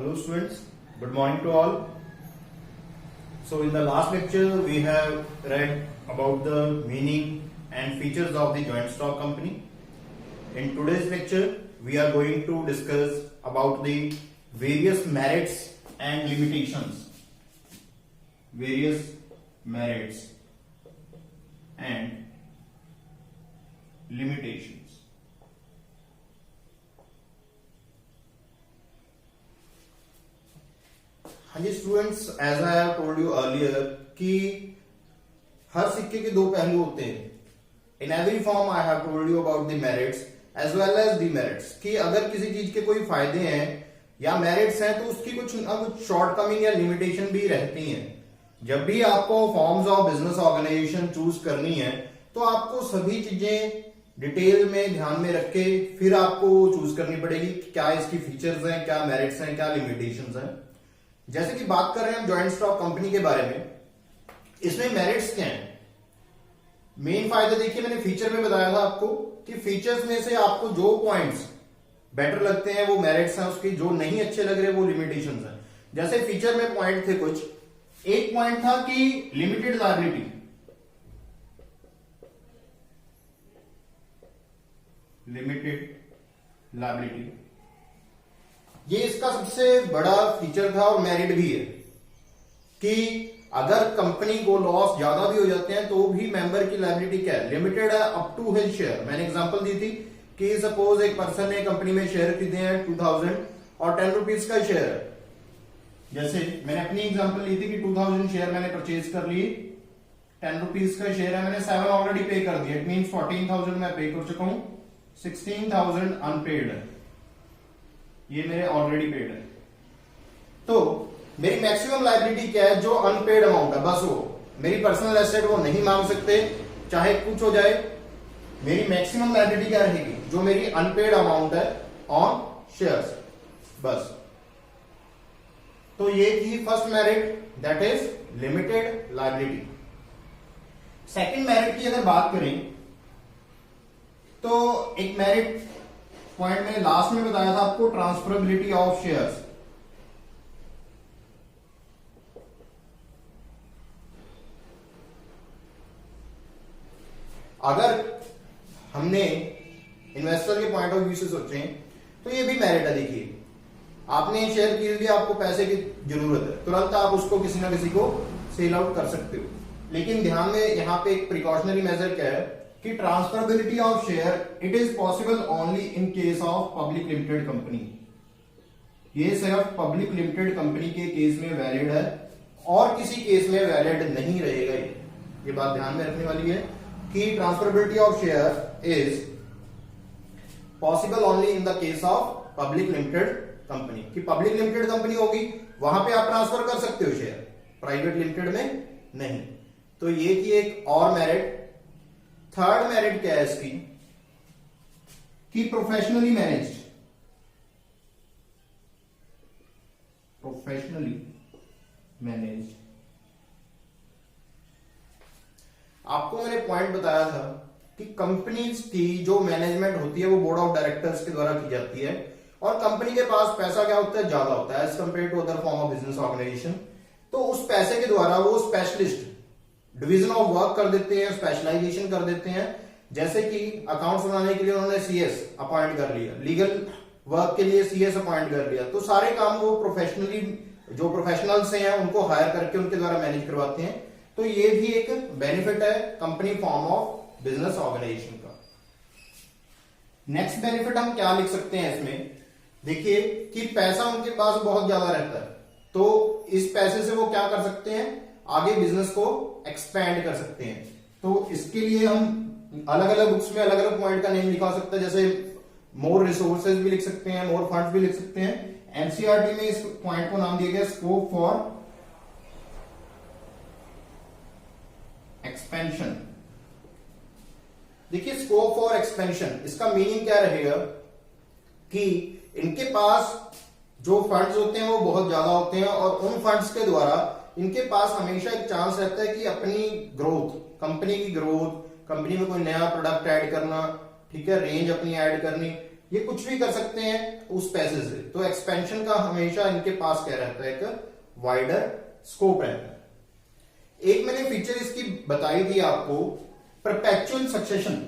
Hello students, good morning to all. So in the last lecture we have read about the meaning and features of the joint stock company. In today's lecture we are going to discuss about the various merits and limitations. Various merits and limitations. हाँ जी students, as I have told you earlier कि हर सिक्के के दो पहलू होते हैं. In every form I have told you about the merits as well as demerits कि अगर किसी चीज के कोई फायदे हैं या मेरिट्स हैं तो उसकी कुछ ना कुछ शॉर्टकमिंग या लिमिटेशन भी रहती हैं. जब भी आपको forms of business organisation choose करनी है तो आपको सभी चीजें डिटेल में ध्यान में रख के फिर आपको चूज करनी पड़ेगी कि क्या इसकी फीचर्स हैं, क्या मेरिट्स हैं, क्या लिमिटेशंस हैं. जैसे कि बात कर रहे हैं हम जॉइंट स्टॉक कंपनी के बारे में, इसमें मेरिट्स क्या हैं? मेन फायदा देखिए, मैंने फीचर में बताया था आपको कि फीचर्स में से आपको जो पॉइंट्स बेटर लगते हैं वो मेरिट्स हैं उसकी, जो नहीं अच्छे लग रहे वो लिमिटेशंस हैं. जैसे फीचर में पॉइंट थे कुछ, एक पॉइंट था कि लिमिटेड लायबिलिटी. लिमिटेड लायबिलिटी ये इसका सबसे बड़ा फीचर था और मेरिट भी है कि अगर कंपनी को लॉस ज्यादा भी हो जाते हैं तो भी मेंबर की लायबिलिटी क्या है, लिमिटेड है अप टू हिज शेयर. मैंने एग्जांपल दी थी कि सपोज एक पर्सन ने कंपनी में शेयर खरीदे हैं 2000 और 10 रुपीज का शेयर है. जैसे मैंने अपनी एग्जांपल ली थी कि 2000 शेयर मैंने परचेज कर लिए, 10 रुपीज का शेयर है, मैंने 7 ऑलरेडी पे कर दिया. इट मीन 14,000 मैं पे कर चुका हूं, 16,000 अनपेड है, ये मेरे ऑलरेडी पेड है. तो मेरी मैक्सिमम लायबिलिटी क्या है? जो अनपेड अमाउंट है बस वो मेरी पर्सनल एसेट, वो नहीं मांग सकते चाहे कुछ हो जाए. मेरी मैक्सिमम लायबिलिटी क्या रहेगी? जो मेरी अनपेड अमाउंट है ऑन शेयर्स, बस. तो ये थी first merit, that is limited liability. Second merit की अगर बात करें तो एक मेरिट पॉइंट मैंने लास्ट में बताया था आपको, ट्रांसफरेबिलिटी ऑफ शेयर्स. अगर हमने इन्वेस्टर के पॉइंट ऑफ व्यू से सोचें तो ये भी मेरिट है. देखिए, आपने शेयर खरीद लिया, आपको पैसे की जरूरत है, तुरंत आप उसको किसी ना किसी को सेल आउट कर सकते हो. लेकिन ध्यान में यहां पे एक प्रिकॉशनरी मेजर क्या है कि transferability of share it is possible only in case of public limited company. ये सिर्फ पब्लिक लिमिटेड कंपनी के केस में वैलिड है और किसी केस में वैलिड नहीं रहेगा. ये बात ध्यान में रखने वाली है कि transferability of share is possible only in the case of public limited company. कि पब्लिक लिमिटेड कंपनी होगी वहां पे आप ट्रांसफर कर सकते हो शेयर, प्राइवेट लिमिटेड में नहीं. तो ये थी एक और मेरिट. थर्ड मेरिट क्या है इसकी कि प्रोफेशनली मैनेज्ड. प्रोफेशनली मैनेज्ड, आपको मैंने पॉइंट बताया था कि कंपनीज की जो मैनेजमेंट होती है वो बोर्ड ऑफ डायरेक्टर्स के द्वारा की जाती है और कंपनी के पास पैसा क्या होता है, ज्यादा होता है as compare to other form of business organisation. तो उस पैसे के द्वारा वो स्पेशलिस्ट डिवीजन ऑफ वर्क कर देते हैं, स्पेशलाइजेशन कर देते हैं. जैसे कि अकाउंट्स बनाने के लिए उन्होंने सीएस अपॉइंट कर लिया, लीगल वर्क के लिए सीएस अपॉइंट कर लिया. तो सारे काम वो प्रोफेशनली, जो प्रोफेशनल्स हैं उनको हायर करके उनके द्वारा मैनेज करवाते हैं. तो ये भी एक बेनिफिट है company form of business organisation का. नेक्स्ट बेनिफिट हम क्या लिख सकते हैं इसमें? देखिए कि पैसा उनके पास बहुत ज्यादा रहता है, तो इस पैसे से वो क्या कर सकते हैं, आगे बिजनेस को एक्सपैंड कर सकते हैं. तो इसके लिए हम अलग अलग बुक्स में अलग अलग पॉइंट का नेम लिखा सकते हैं. जैसे मोर रिसोर्सेज भी लिख सकते हैं, मोर फंड्स भी लिख सकते हैं. एनसीईआरटी में इस पॉइंट को नाम दिया गया स्कोप फॉर एक्सपेंशन. देखिए स्कोप फॉर एक्सपेंशन, इसका मीनिंग क्या रहेगा कि इनके पास जो फंड्स होते हैं वो बहुत ज्यादा होते हैं और उन फंड्स के द्वारा इनके पास हमेशा एक चांस रहता है कि अपनी ग्रोथ, कंपनी की ग्रोथ, कंपनी में कोई नया प्रोडक्ट ऐड करना, ठीक है, रेंज अपनी ऐड करनी, ये कुछ भी कर सकते हैं उस पैसे से। तो एक्सपेंशन का हमेशा इनके पास क्या रहता है, एक वाइडर स्कोप रहता है। एक मैंने फीचर इसकी बताई थी आपको, परपेचुअल सक्सेशन।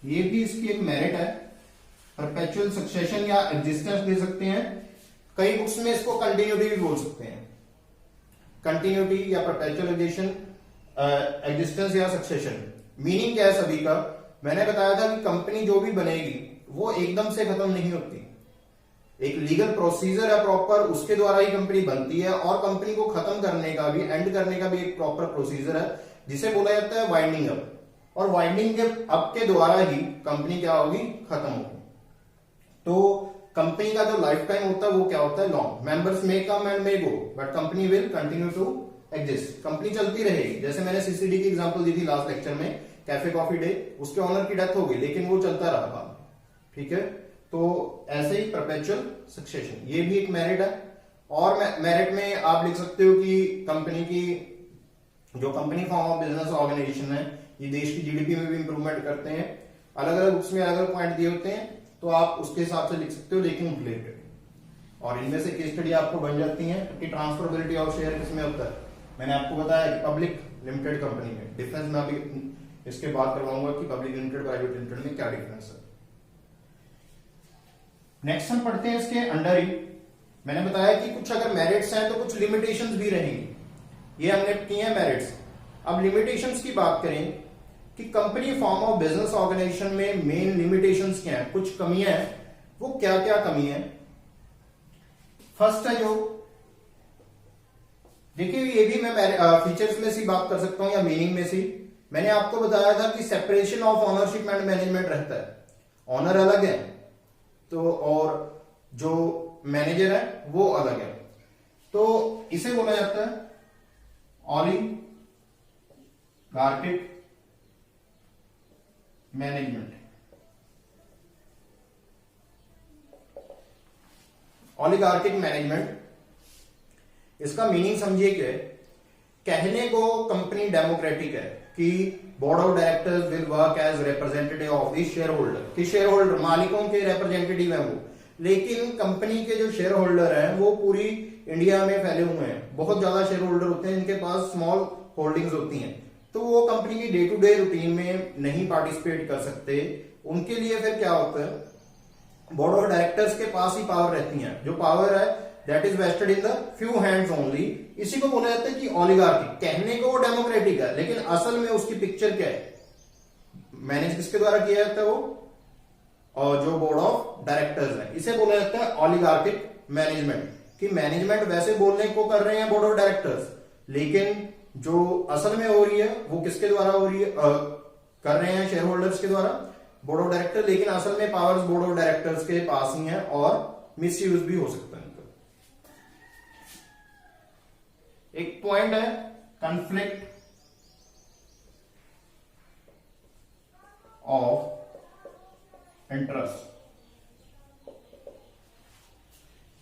ये भी इसकी एक मेरिट है, परपेचुअल सक्सेशन या एग्जिस्टेंस दे सकते हैं। कई बुक्स में इसको कंटिन्यूटी भी बोल सकते हैं, कंटिन्यूटी या परपेचुअल एग्जिस्टेंस या सक्सेशन। मीनिंग क्या है सभी का, मैंने बताया था कि कंपनी जो भी बनेगी वो एकदम से खत्म नहीं होती, एक लीगल प्रोसीजर है प्रॉपर, उसके द्वारा ही कंपनी बनती है। और कंपनी को खत्म करने का भी, एंड करने का भी एक प्रॉपर प्रोसीजर है, जिसे बोला जाता है वाइंडिंग अप। और वाइंडिंग अप के द्वारा ही कंपनी क्या होगी, खत्म होगी। तो कंपनी का जो लाइफ टाइम होता है वो क्या होता है, long. Members may come and may go but company will continue to exist. Company चलती रहेगी। जैसे मैंने सीसीडी की एग्जांपल दी थी लास्ट लेक्चर में, कैफे कॉफी डे, उसके ऑनर की डेथ हो गई लेकिन वो चलता रहा काम, ठीक है। तो ऐसे ही परपेचुअल सक्सेशन, ये भी एक मेरिट है। और मेरिट में आप लिख सकते हो कि कंपनी की जो company form of business organisation है, ये देश की जीडीपी में भी इंप्रूवमेंट करते हैं। अलग अलग बुक्स में अलग अलग पॉइंट दिए होते हैं, तो आप उसके हिसाब से लिख सकते हो, लेकिन रिलेटेड। और इनमें से केस स्टडी आपको बन जाती है कि ट्रांसफरेबिलिटी ऑफ शेयर किसमें होता है। मैंने आपको बताया कि पब्लिक लिमिटेड कंपनी में डिफरेंस में अभी इसके बाद करवाऊंगा कि पब्लिक लिमिटेड प्राइवेट लिमिटेड में क्या डिफरेंस है। नेक्स्ट हम पढ़ते हैं इसके अंडर ही। मैंने बताया कि कुछ अगर मेरिट्स हैं तो कुछ लिमिटेशंस भी रहेंगी, ये हमने की है मेरिट्स। अब लिमिटेशंस की बात करें कि company form of business organisation में मेन लिमिटेशंस क्या है, कुछ कमियां हैं, वो क्या क्या कमी है। फर्स्ट है जो, देखिए ये भी मैं फीचर्स में से बात कर सकता हूं या मीनिंग में से। मैंने आपको बताया था कि separation of ownership and management रहता है। ऑनर अलग है तो, और जो मैनेजर है वो अलग है, तो इसे बोला जाता है ऑलिगार्किक मैनेजमेंट। ऑलिगार्किक मैनेजमेंट, इसका मीनिंग समझिए क्या है। कहने को कंपनी डेमोक्रेटिक है कि board of directors will work as representative of the shareholder, कि शेयर होल्डर मालिकों के रिप्रेजेंटेटिव है वो, लेकिन कंपनी के जो शेयर होल्डर हैं वो पूरी इंडिया में फैले हुए हैं। बहुत ज्यादा शेयर होल्डर होते हैं जिनके पास स्मॉल होल्डिंग्स होती हैं, तो वो कंपनी की डे टू डे रूटीन में नहीं पार्टिसिपेट कर सकते। उनके लिए फिर क्या होता है, बोर्ड ऑफ डायरेक्टर्स के पास ही पावर रहती है। जो पावर है that is vested in the few hands only. इसी को बोला जाता है कि ऑलिगार्की। कहने को वो डेमोक्रेटिक है लेकिन असल में उसकी पिक्चर क्या है, मैनेज किसके द्वारा किया जाता है वो, और जो बोर्ड ऑफ डायरेक्टर्स है, इसे बोला जाता है ऑलिगार्किक मैनेजमेंट। कि मैनेजमेंट वैसे बोलने को कर रहे हैं बोर्ड ऑफ डायरेक्टर्स, लेकिन जो असल में हो रही है वो किसके द्वारा हो रही है, कर रहे हैं शेयर होल्डर्स के द्वारा, बोर्ड ऑफ डायरेक्टर, लेकिन असल में पावर्स बोर्ड ऑफ डायरेक्टर्स के पास ही है और मिसयूज भी हो सकता है। एक पॉइंट है conflict of interest.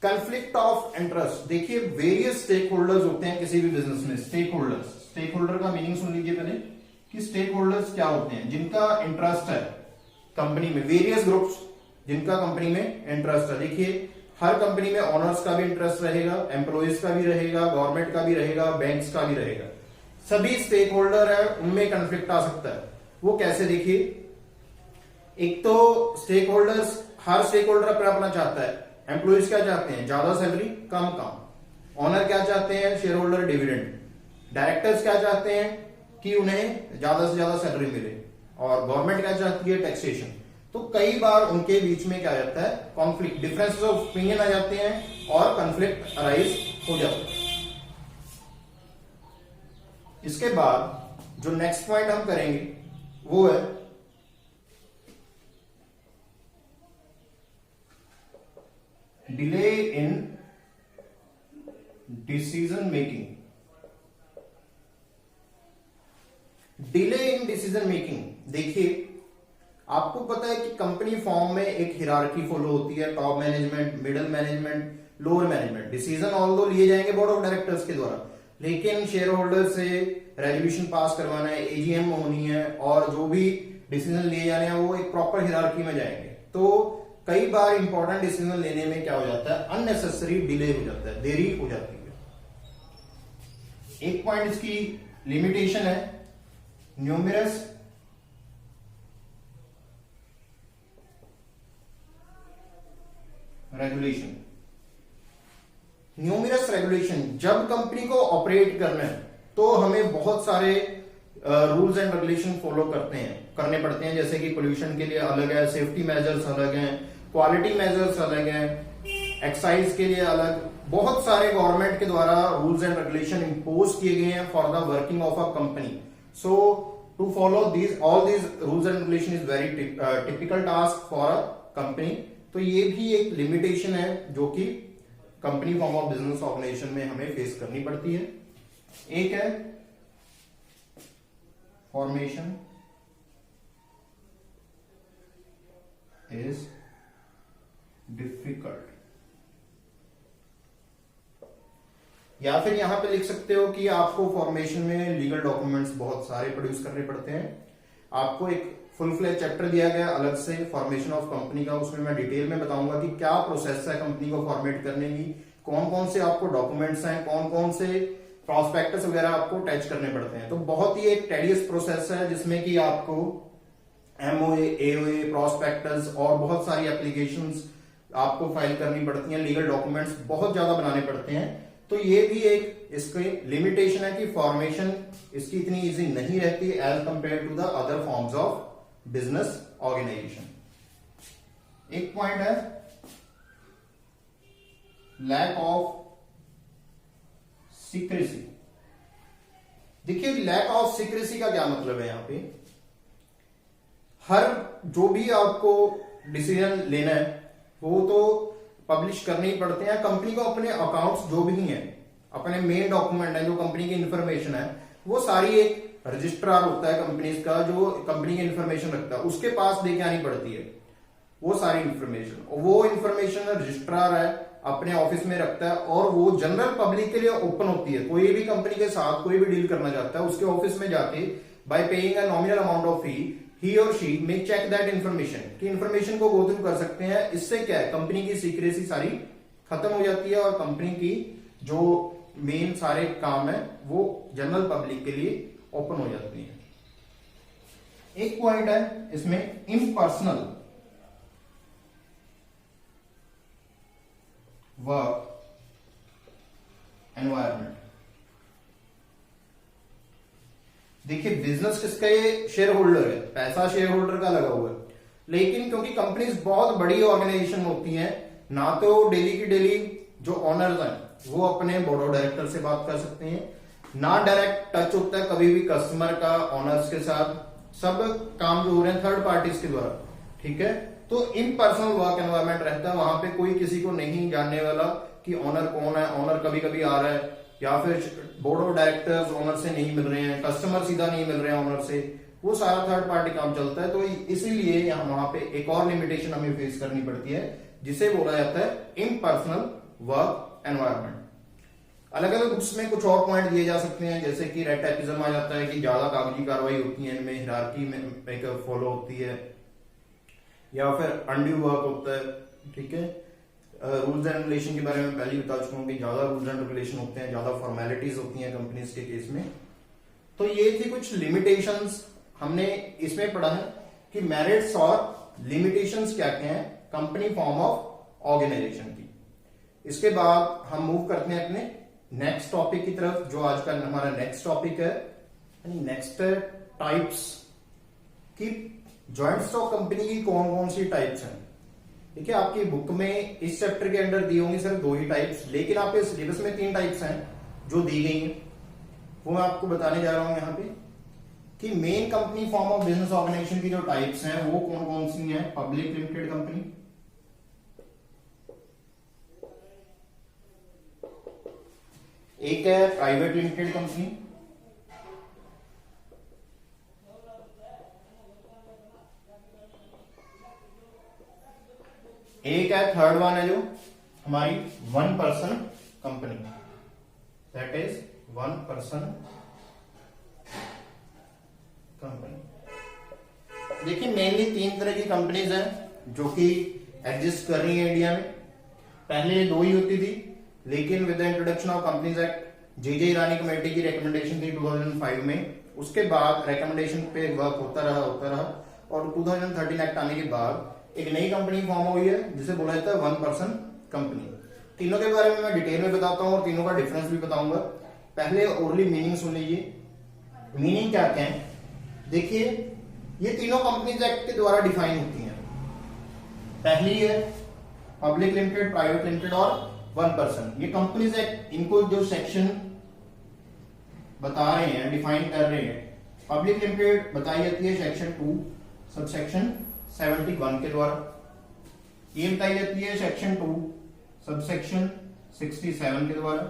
Conflict of interest, देखिए वेरियस स्टेक होल्डर्स होते हैं किसी भी बिजनेस में। स्टेक होल्डर का मीनिंग सुन लीजिए पहले कि स्टेक होल्डर्स क्या होते हैं, जिनका इंटरेस्ट है कंपनी में। वेरियस ग्रुप्स जिनका कंपनी में इंटरेस्ट है। देखिए हर कंपनी में ओनर्स का भी इंटरेस्ट रहेगा, एम्प्लॉइज का भी रहेगा, गवर्नमेंट का भी रहेगा, बैंक्स का भी रहेगा। सभी स्टेक होल्डर है, उनमें कॉन्फ्लिक्ट आ सकता है। वो कैसे, देखिए एक तो स्टेक होल्डर्स, हर स्टेक होल्डर अपना चाहता है। एम्प्लॉइज क्या चाहते हैं, ज्यादा सैलरी कम काम। ओनर क्या चाहते हैं, शेयर होल्डर डिविडेंड। डायरेक्टर्स क्या चाहते हैं कि उन्हें ज्यादा से ज्यादा सैलरी मिले। और गवर्नमेंट क्या चाहती है, टैक्सेशन। तो कई बार उनके बीच में क्या जाता है, कॉन्फ्लिक्ट, डिफरेंसेस ऑफ ओपिनियन आ जाते हैं और कॉन्फ्लिक्ट अराइज हो जाता है। इसके बाद जो नेक्स्ट पॉइंट हम करेंगे वो है delay in decision making. Delay in decision making, देखिए आपको पता है कि कंपनी फॉर्म में एक हिरार्की फॉलो होती है, top management, middle management, lower management. Decision although लिए जाएंगे बोर्ड ऑफ डायरेक्टर्स के द्वारा, लेकिन शेयर होल्डर से रेजोल्यूशन पास करवाना है, एजीएम होनी है, और जो भी डिसीजन लिए जाने हैं वो एक प्रॉपर हिरार्की में जाएंगे। तो कई बार इंपॉर्टेंट डिसीजन लेने में क्या हो जाता है, अननेसेसरी डिले हो जाता है, देरी हो जाती है। एक पॉइंट इसकी लिमिटेशन है, न्यूमरस रेगुलेशन। न्यूमरस रेगुलेशन, जब कंपनी को ऑपरेट करना है तो हमें बहुत सारे रूल्स एंड रेगुलेशन फॉलो करने पड़ते हैं, जैसे कि पोल्यूशन के लिए अलग है, सेफ्टी मेजर्स अलग हैं, क्वालिटी मेजर्स अलग हैं, एक्साइज के लिए अलग, बहुत सारे गवर्नमेंट के द्वारा रूल्स एंड रेगुलेशन इंपोज किए गए हैं for the working of a company. So to follow all these rules and regulation is very typical task for a company. तो ये भी एक लिमिटेशन है जो कि company form of business organisation में हमें फेस करनी पड़ती है। एक है फॉर्मेशन इज डिफिकल्ट, या फिर यहां पे लिख सकते हो कि आपको फॉर्मेशन में लीगल डॉक्यूमेंट्स बहुत सारे प्रोड्यूस करने पड़ते हैं। आपको एक फुल फ्लेज चैप्टर दिया गया अलग से फॉर्मेशन ऑफ कंपनी का, उसमें मैं डिटेल में बताऊंगा कि क्या प्रोसेस है कंपनी को फॉर्मेट करने की, कौन कौन से आपको डॉक्यूमेंट्स हैं, कौन कौन से प्रॉस्पेक्टस वगैरह आपको अटैच करने पड़ते हैं। तो बहुत ही एक टेडियस प्रोसेस है जिसमें कि आपको एमओए, एओए, प्रॉस्पेक्टस और बहुत सारी एप्लीकेशंस आपको फाइल करनी पड़ती हैं, लीगल डॉक्यूमेंट्स बहुत ज्यादा बनाने पड़ते हैं। तो ये भी एक इसकी लिमिटेशन है कि फॉर्मेशन इसकी इतनी इजी नहीं रहती as compare to the other forms of business organisation. एक पॉइंट है लैक ऑफ सीक्रेसी। देखिए लैक ऑफ सीक्रेसी का क्या मतलब है, यहां पे हर जो भी आपको डिसीजन लेना है वो तो पब्लिश करने ही पड़ते हैं। कंपनी को अपने अकाउंट्स जो भी हैं, अपने मेन डॉक्यूमेंट है, जो कंपनी की इंफॉर्मेशन है, वो सारी एक रजिस्ट्रार होता है कंपनी का जो कंपनी की इंफॉर्मेशन रखता है, उसके पास लेके आनी पड़ती है वो सारी इंफॉर्मेशन। और वो इंफॉर्मेशन रजिस्ट्रार है अपने ऑफिस में रखता है और वो जनरल पब्लिक के लिए ओपन होती है। कोई भी कंपनी के साथ कोई भी डील करना चाहता है उसके ऑफिस में जाके by paying a nominal amount of fee he or she may check that information, कि इंफॉर्मेशन को गो थ्रू कर सकते हैं। इससे क्या है, कंपनी की सीक्रेसी सारी खत्म हो जाती है और कंपनी की जो मेन सारे काम है वो जनरल पब्लिक के लिए ओपन हो जाती है। एक पॉइंट है इसमें इम्पर्सनल वर्क एनवायरमेंट। देखिए बिजनेस किसका, ये शेयर होल्डर है, पैसा शेयर होल्डर का लगा हुआ है, लेकिन क्योंकि कंपनीज बहुत बड़ी ऑर्गेनाइजेशन होती हैं, ना तो डेली की डेली जो ऑनर्स हैं वो अपने बोर्ड ऑफ डायरेक्टर से बात कर सकते हैं, ना डायरेक्ट टच होता है कभी भी कस्टमर का ऑनर्स के साथ, सब काम जो हो रहे हैं थर्ड पार्टीज के द्वारा, ठीक है। तो इम्पर्सनल वर्क एनवायरमेंट रहता है, वहां पे कोई किसी को नहीं जानने वाला कि ऑनर कौन है, ऑनर कभी कभी आ रहा है या फिर बोर्ड ऑफ डायरेक्टर्स ऑनर से नहीं मिल रहे हैं, कस्टमर सीधा नहीं मिल रहे हैं ऑनर से, वो सारा थर्ड पार्टी काम चलता है। तो इसीलिए यहाँ वहां पे एक और लिमिटेशन हमें फेस करनी पड़ती है जिसे बोला जाता है इम्पर्सनल वर्क एनवायरमेंट। अलग अलग बुक्स में कुछ और पॉइंट दिए जा सकते हैं, जैसे कि रेड टेपिज्म आ जाता है कि ज्यादा कागजी कार्रवाई होती है, इनमें हिरार्की में एक फॉलो होती है, या फिर अनड्यू वर्क होता है, ठीक है। रूल्स एंड रेगुलेशन के बारे में पहले ही बता चुका हूं कि ज्यादा रूल्स एंड रेगुलेशन होते हैं, ज्यादा फॉर्मेलिटीज होती हैं कंपनीज के केस में। तो ये थी कुछ लिमिटेशंस हमने इसमें पढ़ा है कि मेरिट्स और लिमिटेशंस क्या क्या हैं कंपनी फॉर्म ऑफ ऑर्गेनाइजेशन की। इसके बाद हम मूव करते हैं अपने नेक्स्ट टॉपिक की तरफ, जो आज का हमारा नेक्स्ट टॉपिक है, नेक्स्ट टाइप्स की जॉइंट स्टॉक कंपनी की कौन कौन सी टाइप्स हैं। देखिए आपकी बुक में इस चैप्टर के अंदर दी होंगी सिर्फ 2 ही टाइप्स, लेकिन आपके सिलेबस में 3 टाइप्स हैं जो दी गई हैं, वो मैं आपको बताने जा रहा हूं यहाँ पे कि main company form of business organisation की जो टाइप्स हैं वो कौन कौन सी हैं। पब्लिक लिमिटेड कंपनी, एक है प्राइवेट लिमिटेड कंपनी, एक है थर्ड वन है जो हमारी 1 person company, that is 1 person company. देखिए मेनली 3 तरह की कंपनीज हैं जो कि एग्जिस्ट कर रही है इंडिया में। पहले 2 ही होती थी, लेकिन with the introduction of companies act J Irani committee की रिकमेंडेशन थी 2005 में, उसके बाद रिकमेंडेशन पे वर्क होता रहा और 2013 एक्ट आने के बाद एक नई कंपनी फॉर्म हुई है जिसे बोला जाता है 1 पर्सन कंपनी। तीनों के बारे में मैं डिटेल में बताता हूँ और तीनों का डिफरेंस भी बताऊंगा। पहले ओरली मीनिंग सुन लीजिए, मीनिंग क्या क्या है। देखिए ये तीनों कंपनीज एक्ट के द्वारा डिफाइन होती हैं। पहली है पब्लिक लिमिटेड, प्राइवेट लिमिटेड और 1 पर्सन। ये कंपनीज एक्ट इनको जो सेक्शन बता रहे हैं, डिफाइन कर रहे हैं, पब्लिक लिमिटेड बताई जाती है सेक्शन 2 सबसेक्शन 71 के द्वारा। ये बताई जाती है सेक्शन 2 सबसेक्शन 67 के द्वारा।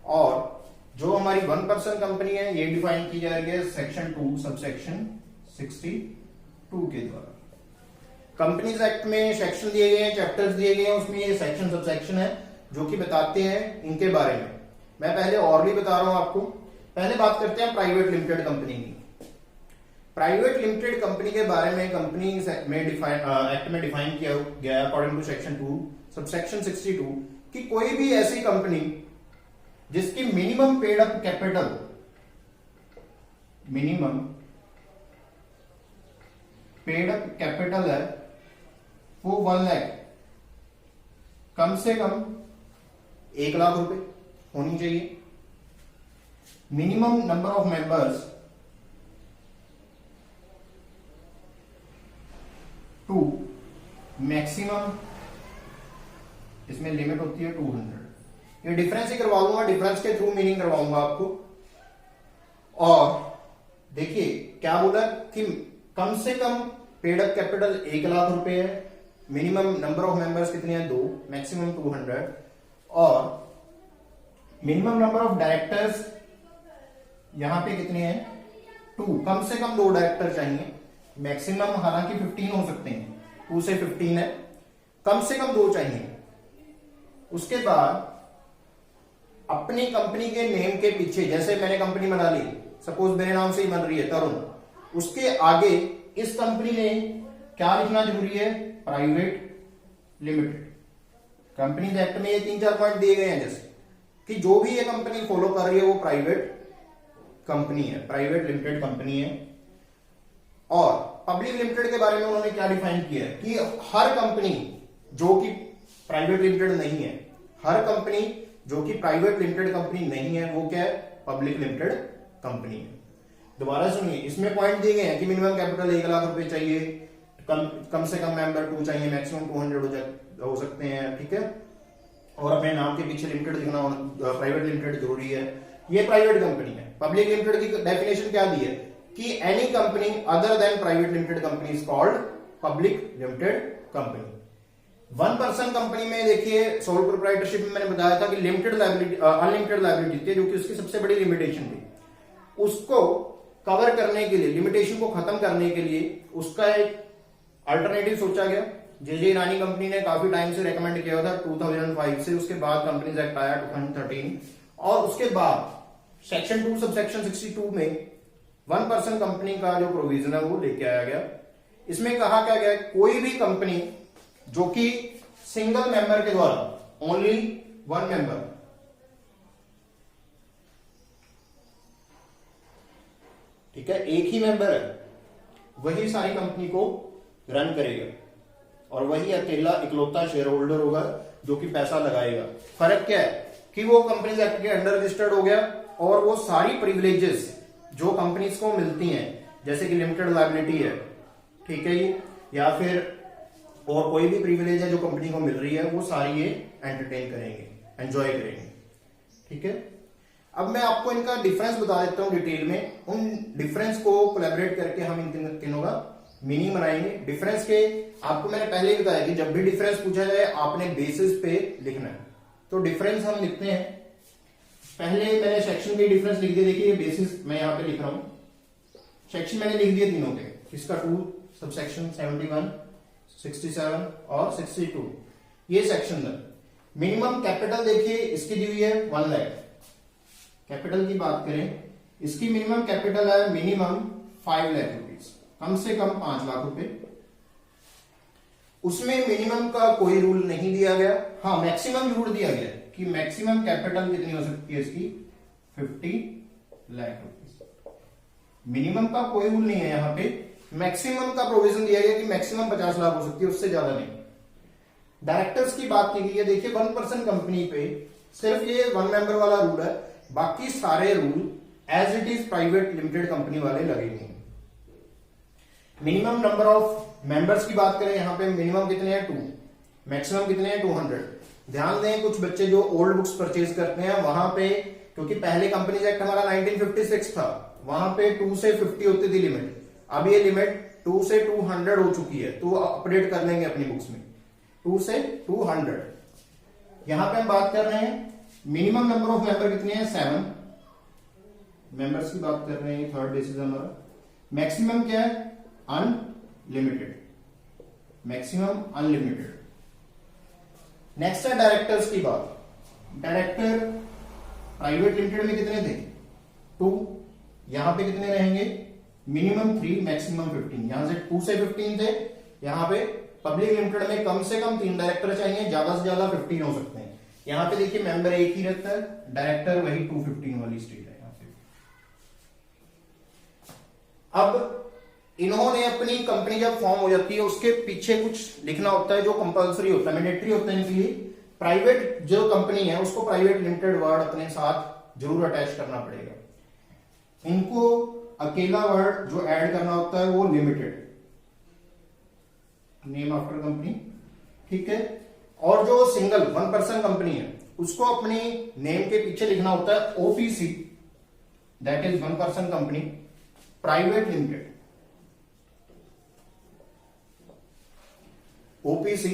और जो हमारी 1 पर्सन कंपनी है ये डिफाइन की जा रही है सेक्शन 2 सबसेक्शन 62 के द्वारा। कंपनीज एक्ट में सेक्शन दिए गए हैं, चैप्टर्स दिए गए हैं, उसमें ये सेक्शन सबसेक्शन है जो कि बताते हैं इनके बारे में। मैं पहले और भी बता रहा हूं आपको। पहले बात करते हैं प्राइवेट लिमिटेड कंपनी की। प्राइवेट लिमिटेड कंपनी के बारे में कंपनी में एक्ट में डिफाइन किया गया अकॉर्डिंग टू सेक्शन 2 सबसेक्शन 62 कि कोई भी ऐसी कंपनी जिसकी minimum paid up capital, minimum paid up capital है वो 1 लाख, कम से कम 1 लाख रुपए होनी चाहिए। Minimum number of members 2, maximum इसमें लिमिट होती है 200। ये डिफरेंस ही करवा दूंगा, डिफरेंस के थ्रू मीनिंग करवाऊंगा आपको। और देखिए क्या बोला कि कम से कम पेड अप कैपिटल 1 लाख रुपए है, मिनिमम नंबर ऑफ मेंबर्स कितने हैं 2, मैक्सिमम 200, और मिनिमम नंबर ऑफ डायरेक्टर्स यहां पे कितने हैं 2, कम से कम 2 डायरेक्टर चाहिए। मैक्सिमम हालांकि 15 हो सकते हैं, 2 से 15 है, कम से कम 2 चाहिए। उसके बाद अपनी कंपनी के नेम के पीछे, जैसे मैंने कंपनी बना ली, सपोज मेरे नाम से ही बन रही है तरुण, उसके आगे इस कंपनी ने क्या लिखना जरूरी है, प्राइवेट लिमिटेड। कंपनीज एक्ट में ये 3-4 पॉइंट दिए गए हैं जैसे कि जो भी ये कंपनी फॉलो कर रही है वो प्राइवेट कंपनी है, प्राइवेट लिमिटेड कंपनी है। और पब्लिक लिमिटेड के बारे में उन्होंने क्या डिफाइन किया है कि हर कंपनी जो कि प्राइवेट लिमिटेड नहीं है, हर कंपनी जो कि प्राइवेट लिमिटेड कंपनी नहीं है वो क्या है, पब्लिक लिमिटेड कंपनी है। दोबारा सुनिए, इसमें पॉइंट दिए गए हैं कि मिनिमम कैपिटल 1 लाख रुपए चाहिए, कम से कम मेंबर 2 चाहिए, मैक्सिमम 200 हो सकते हैं, ठीक है। और अपने नाम के पीछे लिमिटेड लिखना, प्राइवेट लिमिटेड जरूरी है। ये प्राइवेट कंपनी है। पब्लिक लिमिटेड की डेफिनेशन क्या दी है कि any company other than private limited company is called public limited company. 1 person company में देखिए सोल प्रोप्राइटरशिप में मैंने बताया था कि लिमिटेड लायबिलिटी, अनलिमिटेड लायबिलिटी थी, जो कि उसकी सबसे बड़ी लिमिटेशन थी। उसको कवर करने के लिए, लिमिटेशन को खत्म करने के लिए उसका एक अल्टरनेटिव सोचा गया। जे ईरानी कंपनी ने काफी टाइम से रेकमेंड किया था 2005 से, उसके बाद कंपनीज एक्ट आया 2013, और उसके बाद सेक्शन 2 सबसेक्शन 62 में 1 पर्सन कंपनी का जो प्रोविजन है वो लेके आया गया। इसमें कहा क्या गया, कोई भी कंपनी जो कि सिंगल मेंबर के द्वारा, ओनली 1 मेंबर, ठीक है, एक ही मेंबर है, वही सारी कंपनी को रन करेगा और वही अकेला इकलौता शेयर होल्डर होगा जो कि पैसा लगाएगा। फर्क क्या है कि वो कंपनीज एक्ट के अंडर रजिस्टर्ड हो गया और वो सारी प्रिविलेजेस जो कंपनीज को मिलती हैं, जैसे कि लिमिटेड लायबिलिटी है, ठीक है, ये या फिर और कोई भी प्रिविलेज है जो कंपनी को मिल रही है, वो सारी ये एंटरटेन करेंगे, एंजॉय करेंगे, ठीक है। अब मैं आपको इनका डिफरेंस बता देता हूं डिटेल में। उन डिफरेंस को कोलैबोरेट करके हम इन तीनों का मीनिंग बनाएंगे। डिफरेंस के आपको मैंने पहले ही बताया कि जब भी डिफरेंस पूछा जाए आपने बेसिस पे लिखना है। तो डिफरेंस हम लिखते हैं, पहले मैंने सेक्शन के डिफरेंस लिख दिए। देखिए बेसिस मैं यहां पे लिख रहा हूं, सेक्शन मैंने लिख दिए तीनों के, इसका 2 सबसेक्शन 71, 67 और 62, ये सेक्शन है। मिनिमम कैपिटल देखिए इसकी दी हुई है 1 लाख। कैपिटल की बात करें, इसकी मिनिमम कैपिटल है मिनिमम 5 लाख रुपीज, कम से कम 5 लाख रुपए। उसमें मिनिमम का कोई रूल नहीं दिया गया, हाँ मैक्सिमम जरूर दिया गया कि मैक्सिमम कैपिटल कितनी हो सकती है इसकी 50 लाख रुपए। मिनिमम का कोई रूल नहीं है, यहां पे मैक्सिमम का प्रोविजन दिया गया कि मैक्सिमम 50 लाख हो सकती है, उससे ज्यादा नहीं। डायरेक्टर्स की बात की गई है, देखिए 1% कंपनी पे सिर्फ ये 1 मेंबर वाला रूल है, बाकी सारे rule as it is private limited company वाले लगे हुए हैं। मिनिमम नंबर ऑफ मेंबर्स की बात करें, यहां पे मिनिमम कितने हैं 2, मैक्सिमम कितने हैं 200। ध्यान दें कुछ बच्चे जो ओल्ड बुक्स परचेज करते हैं वहां पे, क्योंकि पहले कंपनीज एक्ट हमारा 1956 था, वहां पे 2 से 50 होती थी लिमिट, अब ये लिमिट 2 से 200 हो चुकी है, तो अपडेट कर लेंगे अपनी बुक्स में 2 से 200। यहां पे हम बात कर रहे हैं मिनिमम नंबर ऑफ मेंबर कितने हैं 7 मेंबर्स की बात कर रहे हैं, थर्ड बेसिस हमारा। मैक्सिमम क्या है अनलिमिटेड, मैक्सिमम अनलिमिटेड। नेक्स्ट है डायरेक्टर्स की बात। डायरेक्टर प्राइवेट लिमिटेड में कितने थे 2, यहां पे कितने रहेंगे मिनिमम 3 मैक्सिमम 15, यहां से 2 से 15 थे। यहां पे पब्लिक लिमिटेड में कम से कम 3 डायरेक्टर चाहिए, ज्यादा से ज्यादा 15 हो सकते हैं। यहां पे देखिए मेंबर एक ही रहता है, डायरेक्टर वही 215 वाली स्टेट है यहां पे। अब इन्होंने अपनी कंपनी जब फॉर्म हो जाती है उसके पीछे कुछ लिखना होता है जो कंपलसरी होता है, मैंडेटरी होता है इनके लिए। प्राइवेट जो कंपनी है उसको प्राइवेट लिमिटेड वर्ड अपने साथ जरूर अटैच करना पड़ेगा। इनको अकेला वर्ड जो ऐड करना होता है वो लिमिटेड, नेम आफ्टर कंपनी, ठीक है। और जो सिंगल 1% कंपनी है उसको अपनी नेम के पीछे लिखना होता है OPC, that is 1% company private limited, OPC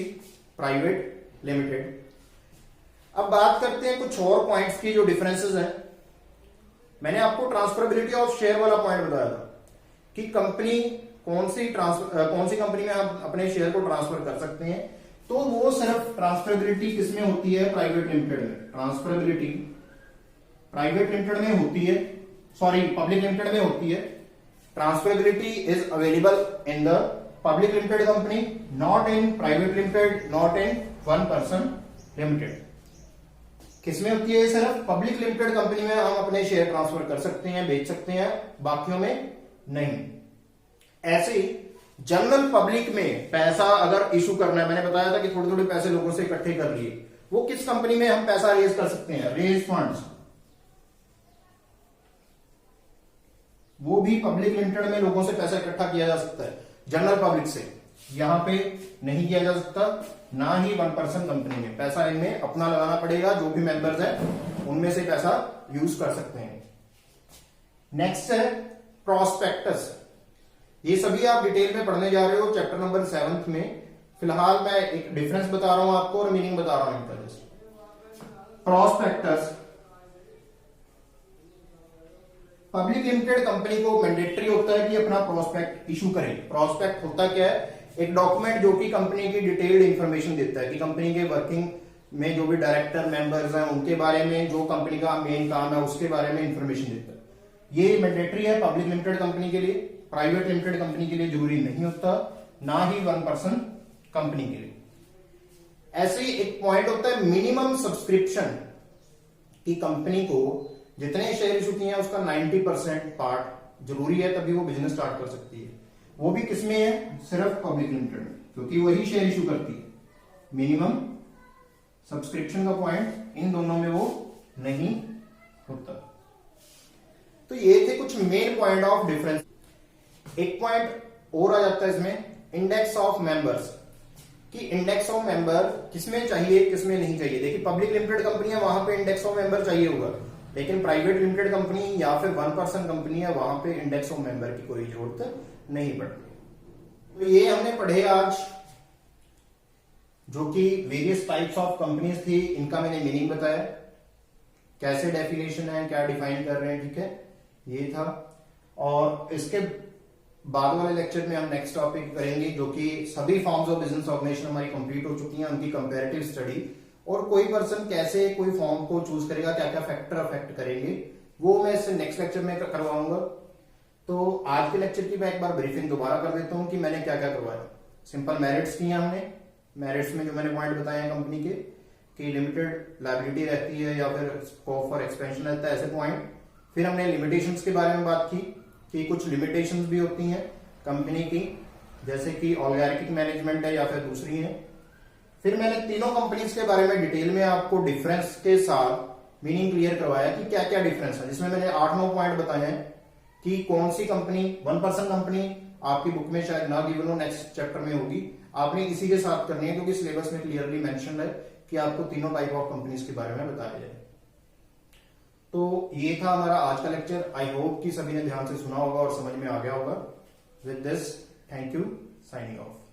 private limited. अब बात करते हैं कुछ और पॉइंट्स की जो डिफरेंसेस हैं। मैंने आपको ट्रांसफरेबिलिटी ऑफ शेयर वाला पॉइंट बताया था कि कंपनी कौन सी कंपनी में आप अपने शेयर को ट्रांसफर कर सकते हैं, तो वो सिर्फ ट्रांसफरेबिलिटी किसमें होती है प्राइवेट लिमिटेड में। ट्रांसफरेबिलिटी प्राइवेट लिमिटेड में होती है, सॉरी पब्लिक लिमिटेड में होती है। Transferability is available in the public limited company, not in private limited, not in 1% limited. किसमें होती है सिर्फ पब्लिक लिमिटेड कंपनी में हम अपने शेयर ट्रांसफर कर सकते हैं, बेच सकते हैं, बाकियों में नहीं। ऐसे ही जनरल पब्लिक में पैसा अगर इशू करना है, मैंने बताया था कि थोड़े थोड़े पैसे लोगों से इकट्ठे कर लिए, वो किस कंपनी में हम पैसा रेज कर सकते हैं, रेज फंड्स, वो भी पब्लिक लिमिटेड में लोगों से पैसा इकट्ठा किया जा सकता है, जनरल पब्लिक से यहां पे नहीं किया जा सकता। ना ही 1% कंपनी में, पैसा इनमें अपना लगाना पड़ेगा, जो भी मेंबर्स हैं उनमें से पैसा यूज कर सकते हैं। नेक्स्ट है प्रोस्पेक्टस। ये सभी आप डिटेल में पढ़ने जा रहे हो चैप्टर नंबर 7 में। फिलहाल मैं एक डिफरेंस बता रहा हूं आपको और मीनिंग बता रहा हूं इनका। Just prospectus, public limited company को मैंडेटरी होता है कि अपना प्रोस्पेक्ट इशू करे। प्रोस्पेक्ट होता क्या है, एक डॉक्यूमेंट जो कि कंपनी की डिटेल्ड इंफॉर्मेशन देता है कि कंपनी के वर्किंग में जो भी डायरेक्टर मेंबर्स हैं उनके बारे में, जो कंपनी का मेन काम है उसके बारे में इंफॉर्मेशन देता है। ये मैंडेटरी है पब्लिक लिमिटेड कंपनी के लिए, प्राइवेट लिमिटेड कंपनी के लिए जरूरी नहीं होता, ना ही 1% कंपनी के लिए। ऐसे ही एक पॉइंट होता है मिनिमम सब्सक्रिप्शन, की कंपनी को जितने शेयर इशू किए हैं उसका 90% पार्ट जरूरी है, तभी वो बिजनेस स्टार्ट कर सकती है। वो भी किसमें है, सिर्फ पब्लिक लिमिटेड में, क्योंकि वही शेयर इशू करती है। मिनिमम सब्सक्रिप्शन का पॉइंट इन दोनों में वो नहीं होता। तो ये थे कुछ मेन पॉइंट ऑफ डिफरेंस। एक पॉइंट और आ जाता है इसमें, इंडेक्स ऑफ मेंबर्स, कि इंडेक्स ऑफ मेंबर किसमें चाहिए किसमें नहीं चाहिए। देखिए पब्लिक लिमिटेड कंपनी है वहां पे इंडेक्स ऑफ मेंबर चाहिए होगा, लेकिन प्राइवेट लिमिटेड कंपनी या फिर 1% कंपनी है वहां पे इंडेक्स ऑफ मेंबर की कोई जरूरत नहीं पड़ती। तो ये हमने पढ़े आज, जो कि वेरियस टाइप्स ऑफ कंपनीज थी, इनका मैंने मीनिंग बताया, कैसे डेफिनेशन है, क्या डिफाइन कर रहे हैं, ठीक है, ये था। और इसके बाद वाले लेक्चर में हम नेक्स्ट टॉपिक करेंगे, जो कि सभी फॉर्म्स ऑफ बिजनेस ऑर्गेनाइजेशन हमारी कंप्लीट हो चुकी हैं, उनकी कंपैरेटिव स्टडी, और कोई पर्सन कैसे कोई फॉर्म को चूज करेगा, क्या क्या फैक्टर अफेक्ट करेंगे, वो मैं इससे नेक्स्ट लेक्चर में करवाऊंगा। तो आज के लेक्चर की मैं एक बार ब्रीफिंग दोबारा कर देता हूं कि मैंने क्या क्या करवाया। सिंपल मेरिट्स किए हमने। मेरिट्स में जो मैंने पॉइंट बताए हैं कंपनी के कि लिमिटेड लायबिलिटी रहती है या फिर स्कोप फॉर एक्सपेंशन रहता है, ऐसे पॉइंट। फिर हमने लिमिटेशंस के बारे में बात की कि कुछ लिमिटेशंस भी होती हैं कंपनी की, जैसे कि ऑलिगार्किक मैनेजमेंट है या फिर दूसरी है। फिर मैंने तीनों कंपनीज के बारे में डिटेल में आपको डिफरेंस के साथ मीनिंग क्लियर करवाया कि क्या क्या डिफरेंस है, जिसमें मैंने 8-9 पॉइंट बताए हैं कि कौन सी कंपनी 1% कंपनी आपकी बुक में शायद ना गिवन हो, नेक्स्ट चैप्टर में होगी, आपने इसी के साथ करनी है क्योंकि सिलेबस में क्लियरली मेंशन है कि आपको तीनों टाइप ऑफ कंपनीज के बारे में बताया जाए। तो ये था हमारा आज का लेक्चर। आई होप कि सभी ने ध्यान से सुना होगा और समझ में आ गया होगा। With this, thank you, signing off.